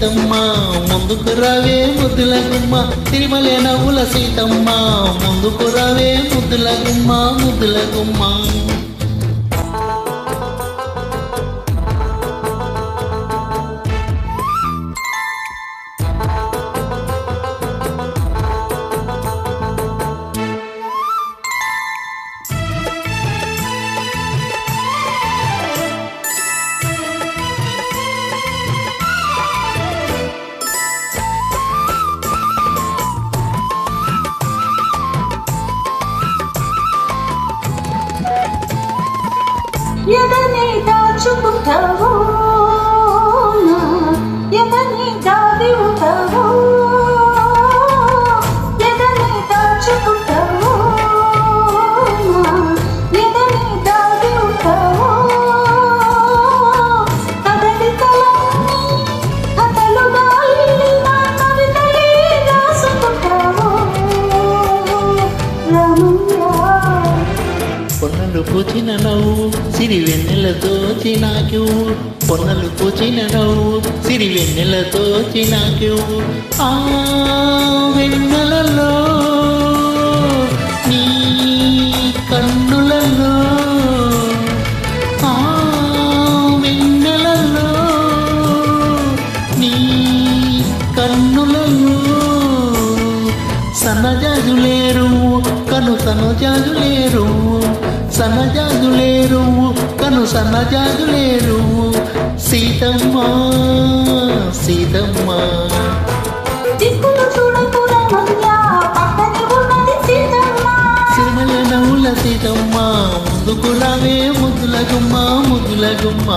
సీతమ్మ ముందుకు రావే ముద్దుల గుమ్మ తిరుమలే నవ్వుల సీతమ్మ ముందుకు రావే ముద్దుల గుమ్మ ముద్దుల గుమ్మ ఎదని దాచుకుంటావో ఎదని దాది ఉంటావో ఎదని దాచుకుంటావో ఎదని దాది ఉంటావో కదలి కలన్ని కథలుగా నా కవితలే రాసుకుంటావో రామయ్య పొన్నలు పూచిన నవ్వు సిరి వెన్నెలతో చినాకు పొన్నలు పూచిన నవ్వు సిరి వెన్నెలతో చినాకు ఆ వెన్నెలలో నీ కన్నులలో ఆ వెన్నెలలో నీ కన్నులలో సన్నజాజులేరు కను సన్నజాజులేరు సన్నజాజులేరు కను సన్నజాజులేరు సీతమ్మ సీతమ్మ దిక్కులు చూడకురా మయ్యా పక్కనే ఉన్నది సీతమ్మ సిరిమల నవ్వుల సీతమ్మ ముందుకు రావే ముద్దుల గుమ్మ ముద్దుల గుమ్మ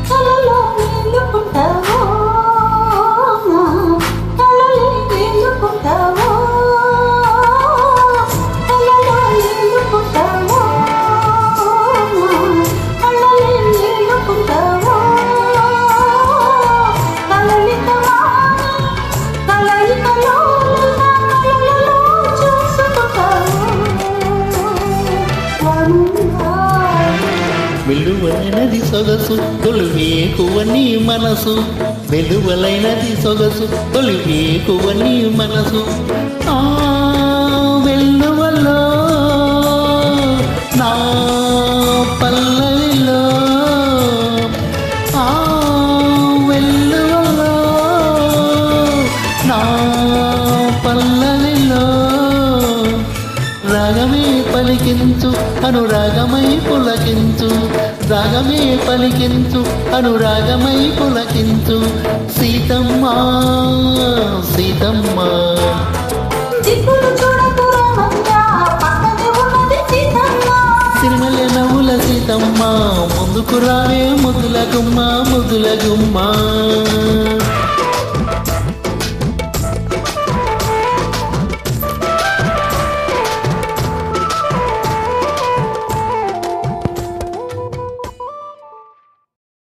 కలలో నీళ్ళుకుంటావో కలలే నీళ్ళుకుంటావో కలలో నీళ్ళుకుంటావో కలలే నీళ్ళుకుంటావో కలలికమా కలయికలో కలలో చూసుకుంటావో వెలువలైనది సొగసు తొలివేకువ నీ మనసు వెలువలైనది సొగసు తొలివేకువ నీ మనసు ఆ వెల్లువలో నా పల్లవిలో ఆ వెల్లువలో నా పల్లవిలో రాగమే పలికించు అనురాగమై పులకించు రాగమే పలికించు అనురాగమై పులకించు సీతమ్మ సీతమ్మ దిక్కులు చూడకురా మయ్యా పక్కనే ఉన్నది సీతమ్మ సిరిమల నవ్వుల సీతమ్మ ముందుకు రావే ముద్దుల గుమ్మ ముద్దుల గుమ్మ